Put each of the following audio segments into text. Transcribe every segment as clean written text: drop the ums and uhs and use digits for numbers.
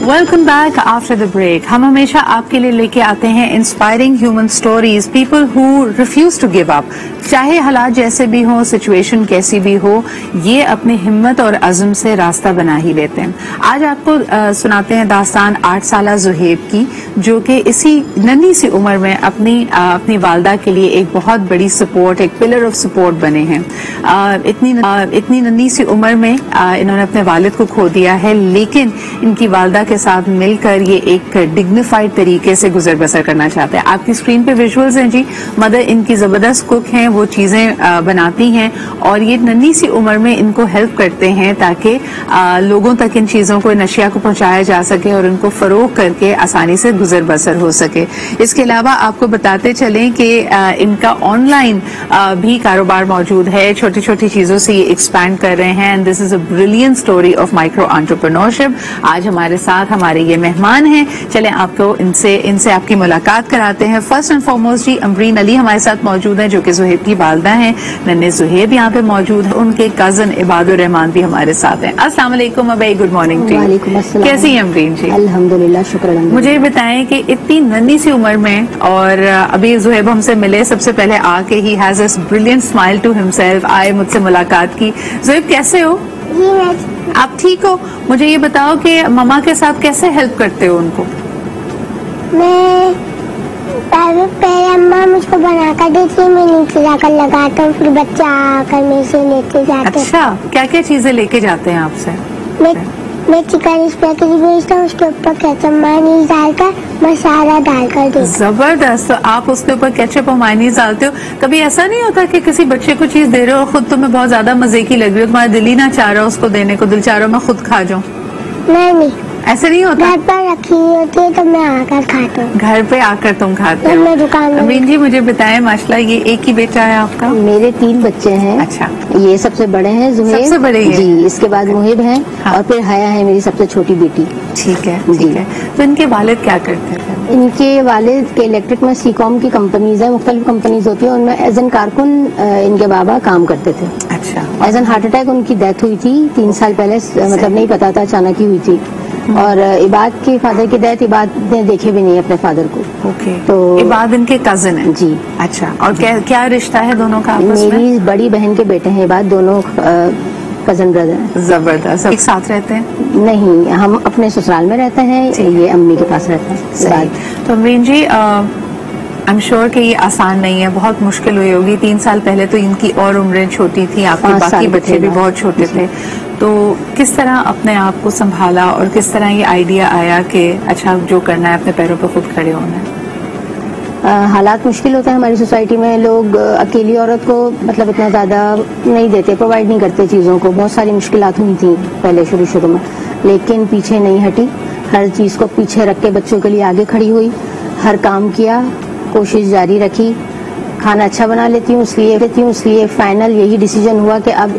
Welcome back after the break. हम हमेशा आपके लिए लेके आते हैं inspiring human stories, people who refuse to give up. चाहे हालात जैसे भी हो, सिचुएशन कैसी भी हो, ये अपनी हिम्मत और अज़्म से रास्ता बना ही लेते हैं। आज आपको सुनाते हैं दास्तान 8 साला ज़ुहैब की, जो कि इसी नन्ही सी उम्र में अपनी वालदा के लिए एक बहुत बड़ी सपोर्ट, एक पिलर ऑफ सपोर्ट बने हैं। इतनी नन्ही सी उम्र में इन्होंने अपने वालिद को खो दिया है, लेकिन इनकी वालदा के साथ मिलकर ये एक डिग्निफाइड तरीके से गुजर बसर करना चाहते हैं। आपकी स्क्रीन पे विजुअल्स हैं जी। मदर इनकी जबरदस्त कुक हैं, वो चीजें बनाती हैं और ये नन्ही सी उम्र में इनको हेल्प करते हैं ताकि लोगों तक इन चीजों को, नशिया को पहुंचाया जा सके और इनको फरोग करके आसानी से गुजर बसर हो सके। इसके अलावा आपको बताते चलें कि इनका ऑनलाइन भी कारोबार मौजूद है। छोटी छोटी चीजों से ये एक्सपैंड कर रहे हैं and this is a brilliant story of micro entrepreneurship. आज हमारे साथ हमारे ये मेहमान हैं, चलें आपको इनसे आपकी मुलाकात कराते हैं। फर्स्ट एंड फॉरमोस्ट जी अमरीन अली हमारे साथ मौजूद हैं, जो कि ज़ुहैब की वालदा हैं। नन्हे ज़ुहैब यहाँ पे मौजूद है, उनके कजन इबादुर रहमान भी हमारे साथ हैं। अस्सलाम वालेकुम, अबे गुड मॉर्निंग टू यू। कैसी हैं अमरीन जी? अल्हम्दुलिल्लाह, शुक्र। मुझे ये बताएं कि इतनी नन्ही सी उम्र में, और अभी ज़ुहैब हमसे मिले सबसे पहले आके ही has this brilliant smile to himself, आए मुझसे मुलाकात की। ज़ुहैब कैसे हो? आप ठीक हो? मुझे ये बताओ कि ममा के साथ कैसे हेल्प करते हो उनको? मैं पहले अम्मा मुझको बनाकर देती है, मैं नीचे जाकर लगाता हूँ, फिर बच्चा आकर मेरे से लेके जाते हैं। अच्छा, क्या क्या चीजें लेके जाते हैं आपसे? मैं चिकन स्पैगेटी भेजता हूँ, उसके ऊपर केचप मायोनीज डालकर मसाला डालकर देता हूँ। जबरदस्त। तो आप उसके ऊपर केचप और मायोनीज डालते हो। कभी ऐसा नहीं होता कि किसी बच्चे को चीज दे रहे हो, खुद तुम्हें बहुत ज्यादा मजे की लग रही हो, तुम्हारा दिल ही ना चाह रहा उसको देने को, दिल चाह रहा मैं खुद खा जाऊँ? नहीं, ऐसे नहीं होता? घर पर रखी होती है तो मैं आकर खाता हूँ। घर पे आकर तुम खाते हो? मैं दुकान में। अमीन जी मुझे बताएं, माशाल्लाह ये एक ही बेटा है आपका? मेरे 3 बच्चे हैं। अच्छा, ये सबसे बड़े हैं ज़ुहैब, सबसे बड़े हैं जी। इसके बाद मुहिब हैं। हाँ। और फिर हया है मेरी सबसे छोटी बेटी। ठीक है, ठीक है। तो इनके वालिद क्या करते थे? इनके वालिद के इलेक्ट्रिक में सीकॉम की कंपनीज है, मुख्तलिफ कंपनीज होती है, उनमें एज एन कारकुन इनके बाबा काम करते थे। अच्छा। एज एन हार्ट अटैक उनकी डेथ हुई थी 3 साल पहले, मतलब नहीं पता था, अचानक ही हुई थी। और इबाद के फादर की डेथ इबाद ने देखे भी नहीं अपने फादर को। ओके। तो इबाद इनके कजिन है? जी। अच्छा, और क्या रिश्ता है दोनों का आपस में? मेरी बड़ी बहन के बेटे हैं इबाद, दोनों कजन ब्रदर हैं। जबरदस्त। एक साथ रहते हैं? नहीं, हम अपने ससुराल में रहते हैं, ये अम्मी के पास रहते हैं। तो अमरीन जी, आई एम श्योर कि ये आसान नहीं है, बहुत मुश्किल हुई होगी। 3 साल पहले तो इनकी और उम्रें छोटी थी, आपके बाकी बच्चे भी बहुत छोटे थे। तो किस तरह अपने आप को संभाला और किस तरह ये आइडिया आया कि अच्छा जो करना है अपने पैरों पर खुद खड़े होना है? हालात मुश्किल होते हैं हमारी सोसाइटी में। लोग अकेली औरत को मतलब इतना ज़्यादा नहीं देते, प्रोवाइड नहीं करते चीज़ों को। बहुत सारी मुश्किलात हुई थी पहले शुरू में, लेकिन पीछे नहीं हटी। हर चीज़ को पीछे रख के बच्चों के लिए आगे खड़ी हुई, हर काम किया, कोशिश जारी रखी। खाना अच्छा बना लेती हूँ इसलिए फाइनल यही डिसीजन हुआ कि अब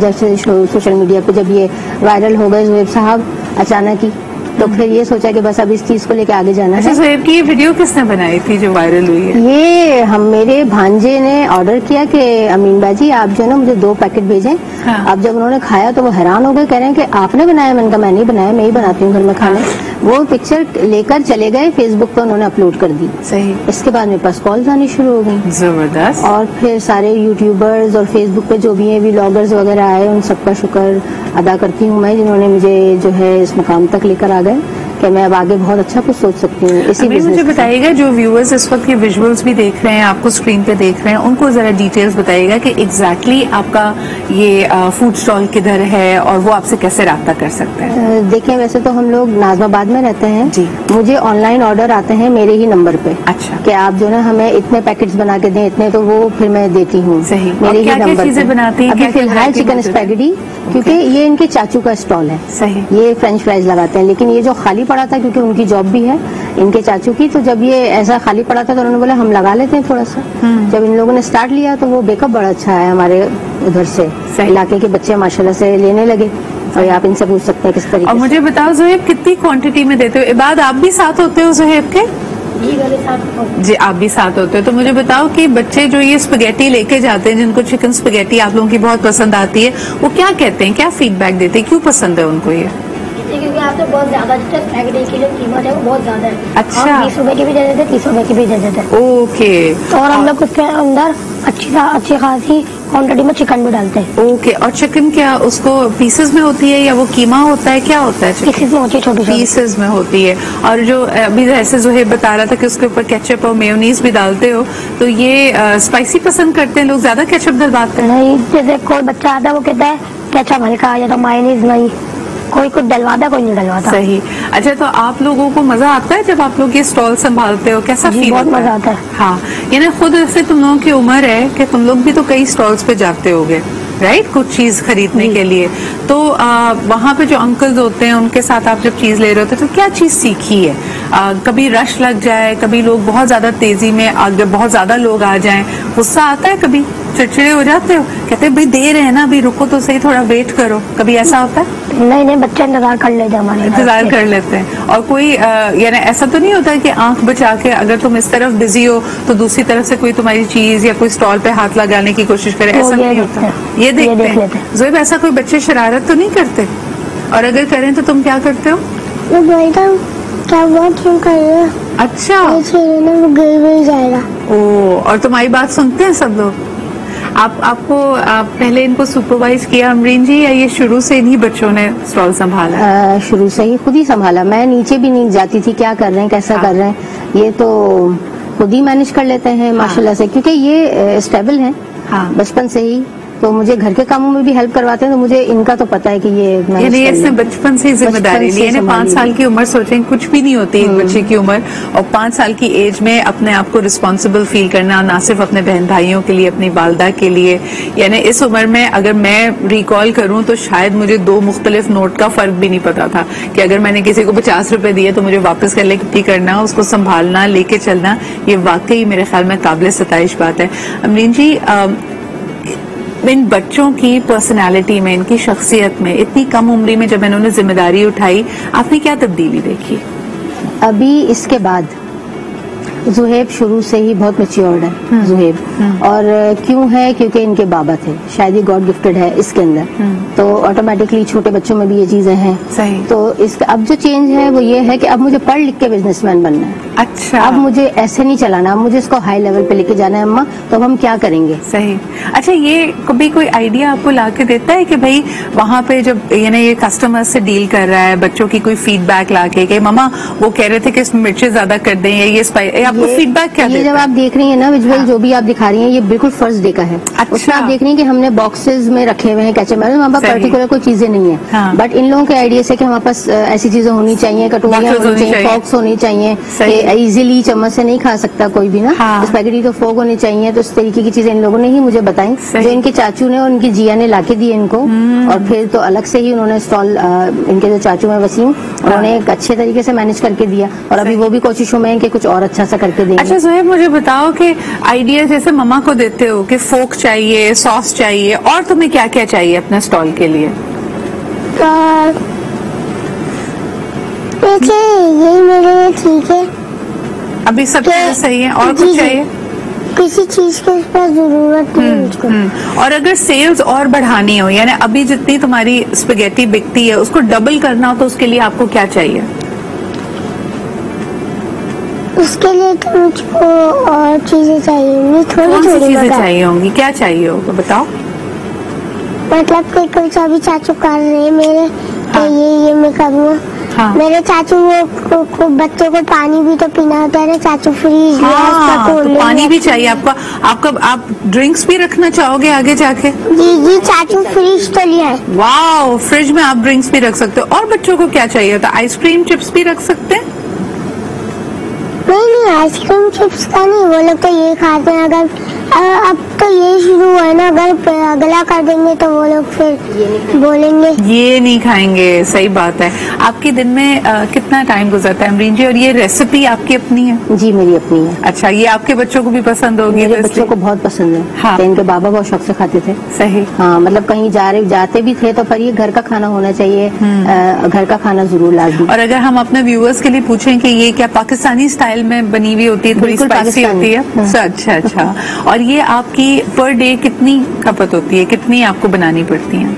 जैसे सोशल मीडिया पे जब ये वायरल हो गए ज़ुहैब साहब अचानक ही, तो फिर ये सोचा कि बस अब इस चीज को लेके आगे जाना है। ज़ुहैब की ये वीडियो किसने बनाई थी जो वायरल हुई है? ये मेरे भांजे ने ऑर्डर किया कि अमीन बाजी आप जो है ना मुझे 2 पैकेट भेजें। हाँ। अब जब उन्होंने खाया तो वो हैरान हो गए, कह रहे हैं कि आपने बनाया। मैंने कहा मैं नहीं बनाया, मैं ही बनाती हूँ घर में खाने। वो पिक्चर लेकर चले गए, फेसबक पे उन्होंने अपलोड कर दी। सही। इसके बाद मेरे पास कॉल्स आनी शुरू हो गई। जबरदस्त। और फिर सारे यूट्यूबर्स और फेसबुक पे जो भी है व्लॉगर्स वगैरह आए, उन सबका शुक्र अदा करती हूँ मैं, जिन्होंने मुझे जो है इस मुकाम तक लेकर आ गए कि मैं अब आगे बहुत अच्छा कुछ सोच सकती हूँ इसी बिजनेस। मुझे बताइएगा, जो व्यूअर्स इस वक्त ये विजुअल्स भी देख रहे हैं, आपको स्क्रीन पे देख रहे हैं, उनको जरा डिटेल्स बताइएगा कि एग्जैक्टली आपका ये फूड स्टॉल किधर है और वो आपसे कैसे राब्ता कर सकते हैं? देखिए, वैसे तो हम लोग नाजमाबाद में रहते हैं जी। मुझे ऑनलाइन ऑर्डर आते हैं मेरे ही नंबर पे। अच्छा। कि आप जो है हमें इतने पैकेट्स बना के दें, इतने, तो वो फिर मैं देती हूँ मेरे ही नंबर पे। चीजें बनाती हैं? अभी फिलहाल चिकन स्पैगेटी, क्योंकि ये इनके चाचू का स्टॉल है। सही। ये फ्रेंच फ्राइज लगाते हैं, लेकिन ये जो खाली पड़ा था, क्योंकि उनकी जॉब भी है इनके चाचू की, तो जब ये ऐसा खाली पड़ा था तो उन्होंने बोला हम लगा लेते हैं थोड़ा सा। जब इन लोगों ने स्टार्ट लिया तो वो बेकअप बड़ा अच्छा है हमारे उधर से, इलाके के बच्चे माशाल्लाह से लेने लगे। और आप इनसे पूछ सकते हैं किस तरीके। और मुझे बताओ ज़ुहैब, कितनी क्वांटिटी में देते हो? इबाद आप भी साथ होते हो ज़ुहैब के? जी, आप भी साथ होते हो। तो मुझे बताओ कि बच्चे जो ये स्पगेटी लेके जाते हैं, जिनको चिकन स्पगेटी आप लोगों की बहुत पसंद आती है, वो क्या कहते हैं, क्या फीडबैक देते हैं, क्यों पसंद है उनको ये? क्योंकि यहाँ पे बहुत ज्यादा स्पैगेटी की जो कीमत है वो बहुत ज्यादा है। अच्छा। 20 रुपए की भी दे देते, 30 रुपए की भी दे देते। ओके। और हम लोग उसके अंदर अच्छी खासी क्वांटिटी में चिकन भी डालते हैं। ओके। और चिकन क्या उसको पीसेस में होती है या वो कीमा होता है, क्या होता है? पीसेस में होती है, छोटी पीसेस में होती है। और जो अभी ऐसे ज़ुहैब बता रहा था कि उसके ऊपर केचप और मेयोनीज भी डालते हो, तो ये स्पाइसी पसंद करते हैं लोग, ज्यादा केचप डलवाते हैं? नहीं, जैसे कोई बच्चा आता है वो कहता है केचप हल्का या तो मायोनीज नहीं, कोई कुछ डलवाता कोई नहीं डलवाता। सही। अच्छा, तो आप लोगों को मजा आता है जब आप लोग ये स्टॉल संभालते हो? कैसा फील बहुत होता है? मजा आता है। हाँ, यानी खुद ऐसे तुम लोगों की उम्र है कि तुम लोग भी तो कई स्टॉल्स पे जाते होगे, राइट, कुछ चीज खरीदने के लिए। तो वहाँ पे जो अंकल्स होते हैं उनके साथ आप जब चीज ले रहे होते तो क्या चीज सीखी है? कभी रश लग जाए, कभी लोग बहुत ज्यादा तेजी में अगर बहुत ज्यादा लोग आ जाएं, गुस्सा आता है, कभी चिड़चिड़े हो जाते हो, कहते हैं भाई दे रहे हैं ना, अभी रुको तो सही, थोड़ा वेट करो, कभी ऐसा होता है? नहीं, बच्चे इंतजार कर लेते हैं, हमारे इंतजार कर लेते हैं। और कोई यानी ऐसा तो नहीं होता कि आंख बचा के अगर तुम इस तरफ बिजी हो तो दूसरी तरफ से कोई तुम्हारी चीज या कोई स्टॉल पे हाथ लगाने की कोशिश करे? ऐसा नहीं होता? ये देखते हैं। ज़ुहैब, ऐसा कोई बच्चे शरारत तो नहीं करते? और अगर करें तो तुम क्या करते हो? मैं बोलता हूँ क्या हुआ, क्यों कर रहे हो? अच्छा। वो गिर जाएगा। ओ, और तुम्हारी बात सुनते हैं सब लोग? आपको पहले इनको सुपरवाइज किया अमरीन जी, या ये शुरू से इन्हीं बच्चों ने स्टॉल संभाला? शुरू से ही खुद ही संभाला। मैं नीचे भी नहीं जाती थी, क्या कर रहे हैं, कैसा कर रहे हैं, ये तो खुद ही मैनेज कर लेते हैं माशाल्लाह से, क्योंकि ये स्टेबल हैं बचपन से ही। तो मुझे घर के कामों में भी हेल्प करवाते हैं, तो मुझे इनका तो पता है कि ये इसने बचपन से ही जिम्मेदारी ली है। 5 साल की उम्र सोचें कुछ भी नहीं होती एक बच्चे की उम्र, और 5 साल की एज में अपने आप को रिस्पॉन्सिबल फील करना, ना सिर्फ अपने बहन भाइयों के लिए, अपनी वालदा के लिए। यानी इस उम्र में अगर मैं रिकॉल करूं तो शायद मुझे 2 मुख्तलिफ नोट का फर्क भी नहीं पता था कि अगर मैंने किसी को 50 रुपए दिए तो मुझे वापस कर ले कितनी करना, उसको संभालना, लेके चलना, ये वाकई मेरे ख्याल में काबिल सताइश बात है। अमरीन जी, इन बच्चों की पर्सनालिटी में, इनकी शख्सियत में, इतनी कम उम्र में जब इन्होंने जिम्मेदारी उठाई, आपने क्या तब्दीली देखी? अभी इसके बाद ज़ुहैब शुरू से ही बहुत मैच्योर्ड है ज़ुहैब। और क्यों है? क्योंकि इनके बाबा थे, शायद ये गॉड गिफ्टेड है इसके अंदर, तो ऑटोमेटिकली छोटे बच्चों में भी ये चीजें हैं। सही। तो इसका अब जो चेंज है वो ये है कि अब मुझे पढ़ लिख के बिजनेसमैन बनना है। अच्छा। अब मुझे ऐसे नहीं चलाना, अब मुझे इसको हाई लेवल पे लेके जाना है अम्मा, तो अब हम क्या करेंगे? सही। अच्छा, ये कभी कोई आइडिया आपको ला के देता है कि भाई वहाँ पे जब यानी ये कस्टमर से डील कर रहा है, बच्चों की कोई फीडबैक ला के कि ममा वो कह रहे थे कि इसमें मिर्चें ज्यादा कर दें, या ये आपको फीडबैक क्या देता है? ये जब आप देख रही है ना विजुअल, जो भी आप दिखा रही हैं, ये बिल्कुल फर्स्ट डे का है। अच्छा। उसमें आप देख रही हैं कि हमने बॉक्सेस में रखे हुए हैं केचप, वहाँ पर पर्टिकुलर कोई चीजें नहीं है। हाँ। बट इन लोगों के आइडिया से कि हमारे पास ऐसी चीजें होनी चाहिए, कटोरियां होनी चाहिए, फॉक्स होनी चाहिए, इजीली चम्मच से नहीं खा सकता कोई भी ना, स्पैगेटी तो फोक होनी चाहिए। तो इस तरीके की चीजें इन लोगों ने ही मुझे बताई, जो इनके चाचू ने और इनकी जिया ने लाके दी इनको। और फिर तो अलग से ही उन्होंने स्टॉल, इनके जो चाचू है वसीम, उन्होंने एक अच्छे तरीके से मैनेज करके दिया। और अभी वो भी कोशिशों में है कि कुछ और अच्छा सा करके देंगे। अच्छा ज़ुहैब, मुझे बताओ कि आइडिया जैसे मम्मा को देते हो कि फोक चाहिए, सॉस चाहिए, और तुम्हें क्या क्या चाहिए अपने स्टॉल के लिए? यही मेरे लिए ठीक है, अभी सब चीजें सही है, और कुछ चाहिए? किसी चीज की जरूरत नहीं मुझको। और अगर सेल्स और बढ़ानी हो, यानी अभी जितनी तुम्हारी स्पेगेटी बिकती है उसको डबल करना हो, तो उसके लिए आपको क्या चाहिए? उसके लिए तो मुझको और चीजें चाहिए होंगी, थोड़ी चीजें चाहिए होंगी। क्या चाहिए होगा बताओ? मतलब कि कुछ अभी चाचू कर रहे हैं मेरे, तो ये मैं करूँगा। हाँ। मेरे चाचू को बच्चों को पानी भी तो पीना होता है ना, चाचू फ्रीज तो पानी भी चाहिए आपका आप ड्रिंक्स भी रखना चाहोगे आगे जाके? जी चाचू फ्रिज तो लिया है। वाह, फ्रिज में आप ड्रिंक्स भी रख सकते हो। और बच्चों को क्या चाहिए होता है? आइसक्रीम चिप्स भी रख सकते हैं? नहीं, आइसक्रीम चिप्स का नहीं, वो लोग तो ये खाते हैं। अगर अब तो ये शुरू है ना, अगर अगला कर देंगे तो वो लोग फिर बोलेंगे ये नहीं खाएंगे। सही बात है। आपके दिन में कितना टाइम गुजरता है अमरीन जी? और ये रेसिपी आपकी अपनी है? जी मेरी अपनी है। अच्छा, ये आपके बच्चों को भी पसंद होगी? मेरे बच्चों को बहुत पसंद है। हाँ। तो इनके बाबा बहुत शौक से खाते थे। सही। हाँ, मतलब कहीं जाते भी थे तो पर ये घर का खाना होना चाहिए, घर का खाना जरूर लाजमी। और अगर हम अपने व्यूअर्स के लिए पूछें कि ये क्या पाकिस्तानी स्टाइल में बनी हुई होती है, थोड़ी स्पाइसी होती है? अच्छा। और ये आपकी पर डे कितनी खपत होती है, कितनी आपको बनानी पड़ती है?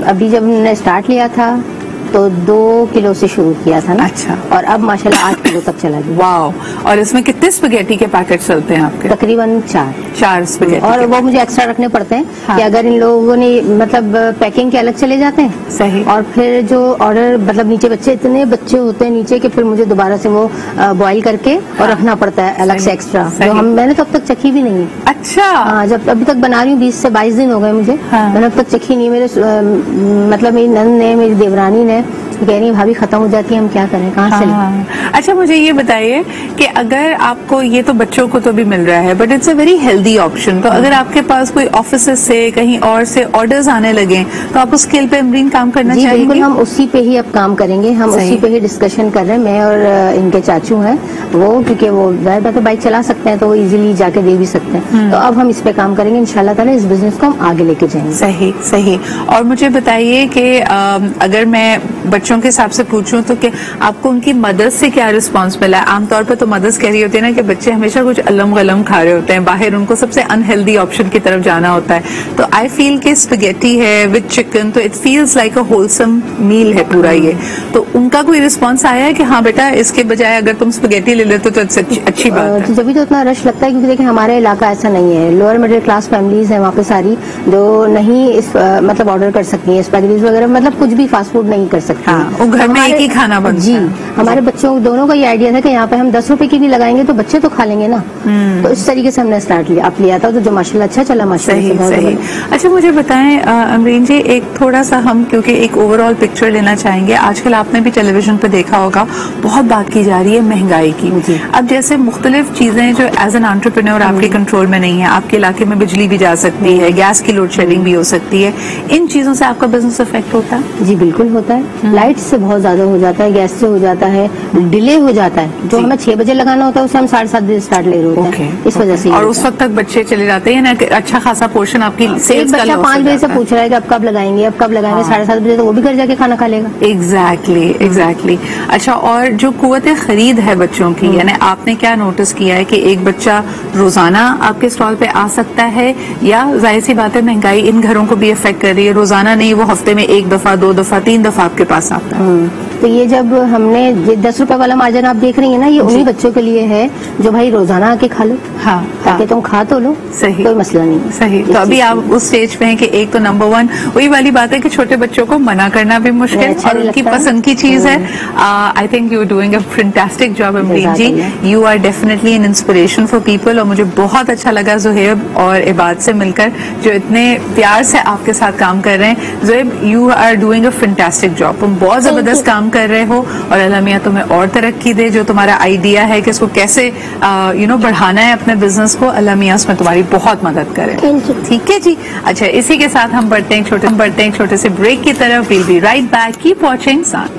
अभी जब मैंने स्टार्ट लिया था तो 2 किलो से शुरू किया था ना। अच्छा। और अब माशाल्लाह 8 किलो तक चला गया। वाह। और इसमें कितने स्पेगेटी के पैकेट चलते हैं आपके? तकरीबन 4 स्पेगेटी। और वो मुझे एक्स्ट्रा रखने पड़ते हैं। हाँ। कि अगर इन लोगों ने मतलब पैकिंग के अलग चले जाते हैं। सही। और फिर जो ऑर्डर मतलब नीचे इतने बच्चे होते हैं नीचे के, फिर मुझे दोबारा से वो बॉईल करके और रखना पड़ता है अलग से एक्स्ट्रा, जो मैंने तो अब तक चखी भी नहीं है। अच्छा। हाँ, जब अभी तक बना रही हूँ 20 से 22 दिन हो गए मुझे। हाँ। मैंने अब तक चखी नहीं। मेरे मतलब मेरी नंद ने, मेरी देवरानी ने कह रही है भाभी खत्म हो जाती है, हम क्या करें, कहाँ से लें? अच्छा, मुझे ये बताइए कि अगर आपको, ये तो बच्चों को तो भी मिल रहा है but it's a very healthy option, तो अगर आपके पास कोई ऑफिस से कहीं और से ऑर्डर्स आने लगे तो आप उस स्केल पे अमरीन काम करना चाहेंगे? बिल्कुल, हम उसी पे ही अब काम करेंगे। हम उसी पे ही डिस्कशन कर रहे हैं, मैं और इनके चाचू हैं वो, क्योंकि वो जाहिर बाइक चला सकते हैं तो वो इजीली जाके दे भी सकते हैं। तो अब हम इस पे काम करेंगे इंशाल्लाह ताला, इस बिजनेस को हम आगे लेके जाएंगे। सही सही। और मुझे बताइए कि अगर मैं बच्चों के हिसाब से पूछूं तो कि आपको उनकी मदर्स से क्या रिस्पांस मिला है? आमतौर पर तो मदर्स कह रही होती है ना कि बच्चे हमेशा कुछ अलम गलम खा रहे होते हैं, बाहर उनको सबसे अनहेल्दी ऑप्शन की तरफ जाना होता है। तो आई फील कि स्पेगेटी है विद चिकन, तो it feels like a wholesome meal है पूरा ये। तो उनका कोई रिस्पांस आया है कि हाँ बेटा इसके बजाय अगर तुम स्पेगेटी ले लेते तो अच्छी बात है? जब भी तो इतना रश लगता है, क्योंकि देखिए हमारा इलाका ऐसा नहीं है, लोअर मिडिल क्लास फैमिलीज है वहाँ पे सारी, जो नहीं मतलब ऑर्डर कर सकती है स्पेगेटीज वगैरह, मतलब कुछ भी फास्ट फूड नहीं कर सकती। हाँ, घर में एक ही खाना बनता जी है। हमारे बच्चों दोनों का ये आइडिया था कि यहाँ पे हम 10 रुपए की भी लगाएंगे तो बच्चे तो खा लेंगे ना। तो इस तरीके से हमने स्टार्ट लिया था, तो जो माशाल्लाह अच्छा चला माशाल्लाह। सही। अच्छा, मुझे बताएं अमरीन जी, एक थोड़ा सा हम क्योंकि एक ओवरऑल पिक्चर लेना चाहेंगे। आजकल आपने भी टेलीविजन पे देखा होगा, बहुत बात की जा रही है महंगाई की। अब जैसे मुख्तलिफ चीजें जो एज एन एंटरप्रेन्योर आपके कंट्रोल में नहीं है, आपके इलाके में बिजली भी जा सकती है, गैस की लोड शेडिंग भी हो सकती है, इन चीजों से आपका बिजनेस इफेक्ट होता है? जी बिल्कुल होता है। लाइट से बहुत ज्यादा हो जाता है, गैस से हो जाता है, डिले हो जाता है। जो हमें 6 बजे लगाना होता है उसे हम 7:30 बजे स्टार्ट ले रहे होते हैं, इस वजह से। और उस वक्त तक बच्चे चले जाते हैं ना, अच्छा खासा पोर्शन आपकी सेल्स का लॉस हो जाता है। 5 बजे से पूछ रहा है कि अब कब लगाएंगे, अब कब लगाएंगे, 7:30 बजे तो वो भी घर जाके खाना खा लेगा। एग्जैक्टली। अच्छा, और जो कुव्वत खरीद है बच्चों की, यानी आपने क्या नोटिस किया है कि एक बच्चा रोजाना आपके स्टॉल पे आ सकता है, या जाहिर सी बात है महंगाई इन घरों को भी इफेक्ट कर रही है, रोजाना नहीं वो हफ्ते में 1 दफा 2 दफा 3 दफा आपके पास आता है? तो ये जब हमने 10 रुपए वाला मार्जिन आप देख रही है ना, ये उन्हीं बच्चों के लिए है जो भाई रोजाना आके खा लो। हाँ, ताकि तुम खा तो लो। सही, कोई मसला नहीं। सही। तो अभी आप उस स्टेज पे हैं कि एक तो नंबर 1 वही वाली बात है कि छोटे बच्चों को मना करना भी मुश्किल और उनकी पसंद की चीज है। I think you are doing a fantastic job Amreen ji, you are definitely an inspiration for people. और मुझे बहुत अच्छा लगा ज़ुहैब और इबाद से मिलकर, जो इतने प्यार से आपके साथ काम कर रहे हैं। Zuhaib, you are doing a fantastic job, तुम बहुत जबरदस्त काम कर रहे हो, और अल्लाह मियां तुम्हें और तरक्की दे। जो तुम्हारा आइडिया है कि इसको कैसे बढ़ाना है अपने बिजनेस को, अल्लाह मियां उसमें तुम्हारी बहुत मदद करे। ठीक है जी। अच्छा, इसी के साथ हम बढ़ते हैं छोटे से ब्रेक की तरफ। We'll be right back, keep watching सान।